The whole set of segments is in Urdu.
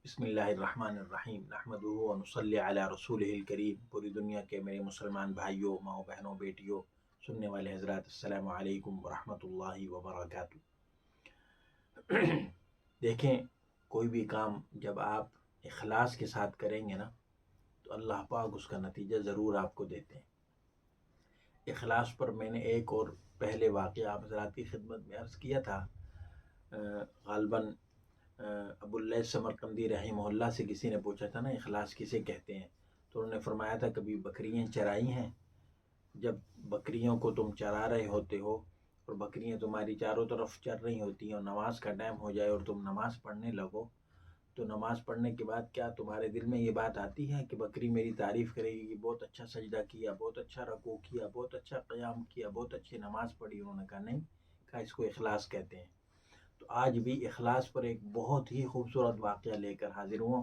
بسم اللہ الرحمن الرحیم نحمدہ و نصلی علی رسولہ الکریم۔ پوری دنیا کے میرے مسلمان بھائیوں، ماؤں بہنوں، بیٹیوں، سننے والے حضرات، السلام علیکم ورحمۃ اللہ وبرکاتہ۔ دیکھیں، کوئی بھی کام جب آپ اخلاص کے ساتھ کریں گے نا تو اللہ پاک اس کا نتیجہ ضرور آپ کو دیتے ہیں۔ اخلاص پر میں نے ایک اور پہلے واقعہ آپ حضرات کی خدمت میں عرض کیا تھا۔ غالباً ابو اللیث سمرقندی رحمہ اللہ سے کسی نے پوچھا تھا نا اخلاص کسے کہتے ہیں، تو انہوں نے فرمایا تھا کبھی بکریاں چرائی ہیں، جب بکریوں کو تم چرا رہے ہوتے ہو اور بکریاں تمہاری چاروں طرف چر رہی ہوتی ہیں اور نماز کا ٹائم ہو جائے اور تم نماز پڑھنے لگو، تو نماز پڑھنے کے بعد کیا تمہارے دل میں یہ بات آتی ہے کہ بکری میری تعریف کرے گی کہ بہت اچھا سجدہ کیا، بہت اچھا رکوع کیا، بہت اچھا قیام کیا، بہت اچھی نماز پڑھی؟ انہوں نے کہا نہیں، کہا اس کو اخلاص کہتے ہیں۔ تو آج بھی اخلاص پر ایک بہت ہی خوبصورت واقعہ لے کر حاضر ہوں،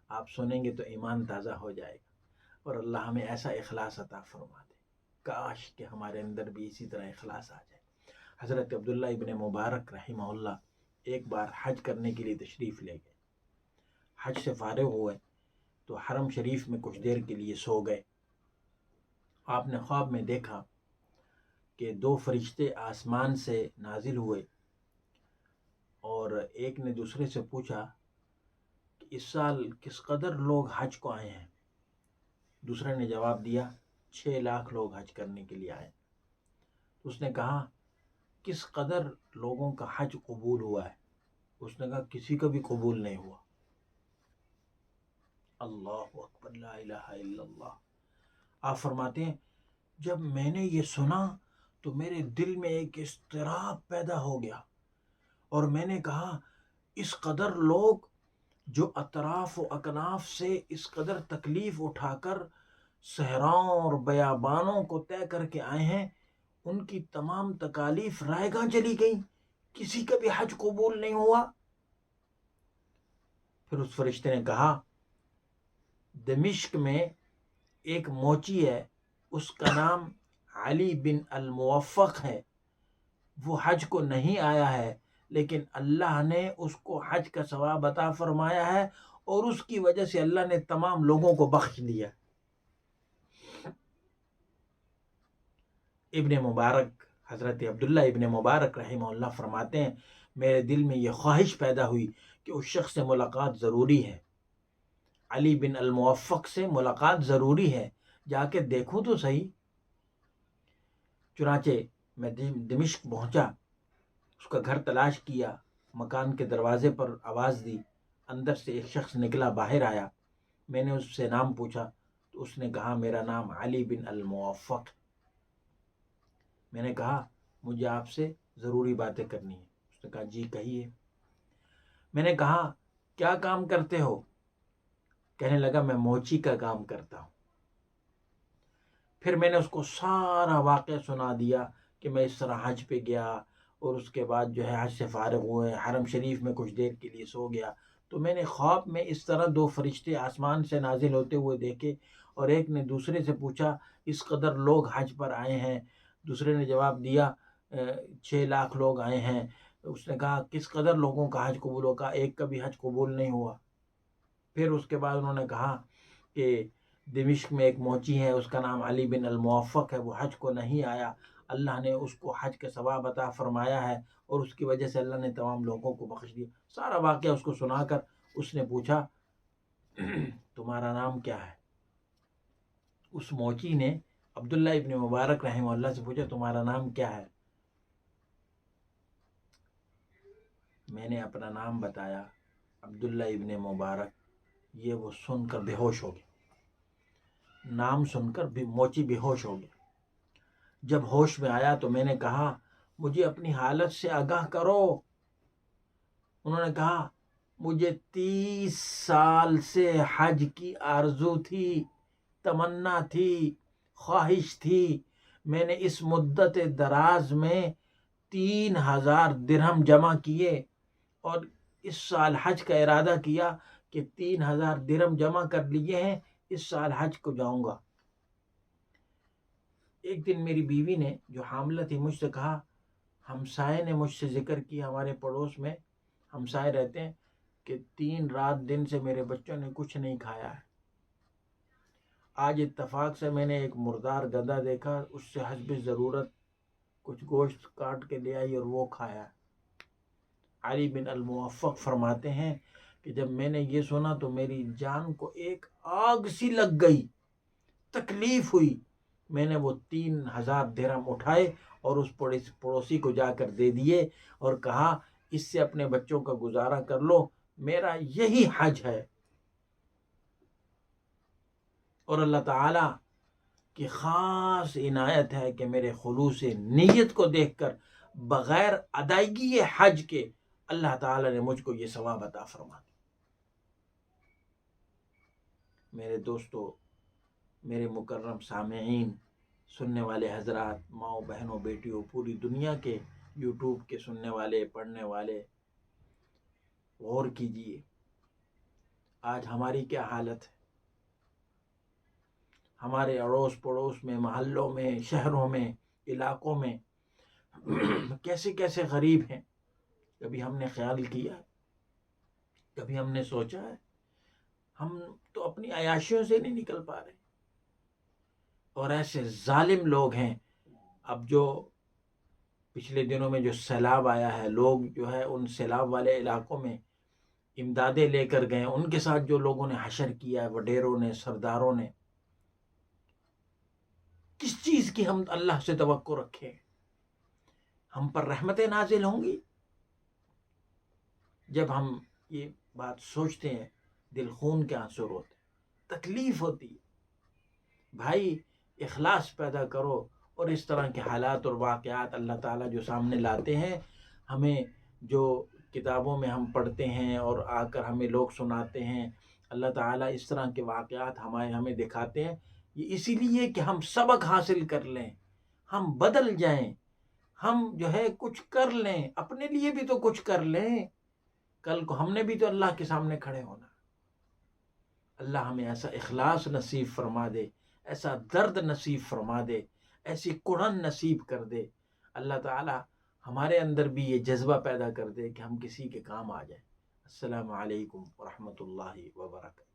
آپ سنیں گے تو ایمان تازہ ہو جائے گا اور اللہ ہمیں ایسا اخلاص عطا فرما دے۔ کاش کہ ہمارے اندر بھی اسی طرح اخلاص آ جائے۔ حضرت عبداللہ ابن مبارک رحمہ اللہ ایک بار حج کرنے کے لیے تشریف لے گئے۔ حج سے فارغ ہوئے تو حرم شریف میں کچھ دیر کے لیے سو گئے۔ آپ نے خواب میں دیکھا کہ دو فرشتے آسمان سے نازل ہوئے اور ایک نے دوسرے سے پوچھا کہ اس سال کس قدر لوگ حج کو آئے ہیں؟ دوسرے نے جواب دیا 6 لاکھ لوگ حج کرنے کے لیے آئے۔ اس نے کہا کس قدر لوگوں کا حج قبول ہوا ہے؟ اس نے کہا کسی کا بھی قبول نہیں ہوا۔ اللہ اکبر، لا الہ الا اللہ۔ آپ فرماتے ہیں جب میں نے یہ سنا تو میرے دل میں ایک اضطراب پیدا ہو گیا اور میں نے کہا اس قدر لوگ جو اطراف و اکناف سے اس قدر تکلیف اٹھا کر صحراؤں اور بیابانوں کو طے کر کے آئے ہیں، ان کی تمام تکالیف رائے گاں چلی گئیں، کسی کا بھی حج قبول نہیں ہوا۔ پھر اس فرشتے نے کہا دمشق میں ایک موچی ہے، اس کا نام علی بن الموفق ہے، وہ حج کو نہیں آیا ہے لیکن اللہ نے اس کو حج کا ثواب عطا فرمایا ہے اور اس کی وجہ سے اللہ نے تمام لوگوں کو بخش دیا۔ ابن مبارک، حضرت عبداللہ ابن مبارک رحمہ اللہ فرماتے ہیں میرے دل میں یہ خواہش پیدا ہوئی کہ اس شخص سے ملاقات ضروری ہے، علی بن الموفق سے ملاقات ضروری ہے، جا کے دیکھوں تو صحیح۔ چنانچہ میں دمشق پہنچا، اس کا گھر تلاش کیا، مکان کے دروازے پر آواز دی، اندر سے ایک شخص نکلا، باہر آیا۔ میں نے اس سے نام پوچھا تو اس نے کہا میرا نام علی بن الموفق۔ میں نے کہا مجھے آپ سے ضروری باتیں کرنی ہیں۔ اس نے کہا جی کہیے۔ میں نے کہا کیا کام کرتے ہو؟ کہنے لگا میں موچی کا کام کرتا ہوں۔ پھر میں نے اس کو سارا واقعہ سنا دیا کہ میں اس طرح حج پہ گیا اور اس کے بعد جو ہے حج سے فارغ ہوئے، حرم شریف میں کچھ دیر کے لیے سو گیا تو میں نے خواب میں اس طرح دو فرشتے آسمان سے نازل ہوتے ہوئے دیکھے اور ایک نے دوسرے سے پوچھا اس قدر لوگ حج پر آئے ہیں، دوسرے نے جواب دیا 6 لاکھ لوگ آئے ہیں۔ اس نے کہا کس قدر لوگوں کا حج قبول ہو؟ کہا ایک کا بھی حج قبول نہیں ہوا۔ پھر اس کے بعد انہوں نے کہا کہ دمشق میں ایک موچی ہے، اس کا نام علی بن الموفق ہے، وہ حج کو نہیں آیا، اللہ نے اس کو حج کا ثواب عطا فرمایا ہے اور اس کی وجہ سے اللہ نے تمام لوگوں کو بخش دیا۔ سارا واقعہ اس کو سنا کر اس نے پوچھا تمہارا نام کیا ہے؟ اس موچی نے عبداللہ ابن مبارک رحمہ اللہ سے پوچھا تمہارا نام کیا ہے؟ میں نے اپنا نام بتایا عبداللہ ابن مبارک۔ یہ وہ سن کر بے ہوش ہو گیا، نام سن کر بھی موچی بے ہوش ہو گیا۔ جب ہوش میں آیا تو میں نے کہا مجھے اپنی حالت سے آگاہ کرو۔ انہوں نے کہا مجھے 30 سال سے حج کی آرزو تھی، تمنا تھی، خواہش تھی، میں نے اس مدت دراز میں 3000 درہم جمع کیے اور اس سال حج کا ارادہ کیا کہ 3000 درہم جمع کر لیے ہیں، اس سال حج کو جاؤں گا۔ ایک دن میری بیوی نے جو حاملہ تھی مجھ سے کہا، ہمسائے نے مجھ سے ذکر کیا، ہمارے پڑوس میں ہمسائے رہتے ہیں، کہ 3 رات دن سے میرے بچوں نے کچھ نہیں کھایا ہے۔ آج اتفاق سے میں نے ایک مردار گدھا دیکھا، اس سے حسب ضرورت کچھ گوشت کاٹ کے لے آئی اور وہ کھایا۔ علی بن الموفق فرماتے ہیں کہ جب میں نے یہ سنا تو میری جان کو ایک آگ سی لگ گئی، تکلیف ہوئی۔ میں نے وہ 3000 درہم اٹھائے اور اس پڑوسی کو جا کر دے دیے اور کہا اس سے اپنے بچوں کا گزارا کر لو، میرا یہی حج ہے۔ اور اللہ تعالیٰ کی خاص عنایت ہے کہ میرے خلوص نیت کو دیکھ کر بغیر ادائیگی حج کے اللہ تعالیٰ نے مجھ کو یہ ثواب عطا فرما دیا۔ میرے دوستو، میرے مکرم سامعین، سننے والے حضرات، ماؤں بہنوں بیٹیوں، پوری دنیا کے یوٹیوب کے سننے والے پڑھنے والے، غور کیجئے آج ہماری کیا حالت ہے۔ ہمارے اڑوس پڑوس میں، محلوں میں، شہروں میں، علاقوں میں کیسے کیسے غریب ہیں۔ کبھی ہم نے خیال کیا، کبھی ہم نے سوچا ہے؟ ہم تو اپنی عیاشیوں سے نہیں نکل پا رہے، اور ایسے ظالم لوگ ہیں۔ اب جو پچھلے دنوں میں جو سیلاب آیا ہے، لوگ جو ہے ان سیلاب والے علاقوں میں امدادیں لے کر گئے، ان کے ساتھ جو لوگوں نے حشر کیا ہے، وڈیروں نے، سرداروں نے، کس چیز کی ہم اللہ سے توقع رکھیں؟ ہم پر رحمتیں نازل ہوں گی؟ جب ہم یہ بات سوچتے ہیں دل خون کے آنسو ہوتے، تکلیف ہوتی ہے۔ بھائی اخلاص پیدا کرو، اور اس طرح کے حالات اور واقعات اللہ تعالیٰ جو سامنے لاتے ہیں، ہمیں جو کتابوں میں ہم پڑھتے ہیں اور آ کر ہمیں لوگ سناتے ہیں، اللہ تعالیٰ اس طرح کے واقعات ہمیں دکھاتے ہیں، یہ اسی لیے کہ ہم سبق حاصل کر لیں، ہم بدل جائیں، ہم جو ہے کچھ کر لیں، اپنے لیے بھی تو کچھ کر لیں۔ کل کو ہم نے بھی تو اللہ کے سامنے کھڑے ہونا۔ اللہ ہمیں ایسا اخلاص نصیب فرما دے، ایسا درد نصیب فرما دے، ایسی کڑن نصیب کر دے۔ اللہ تعالی ہمارے اندر بھی یہ جذبہ پیدا کر دے کہ ہم کسی کے کام آ جائیں۔ السلام علیکم ورحمۃ اللہ وبرکاتہ۔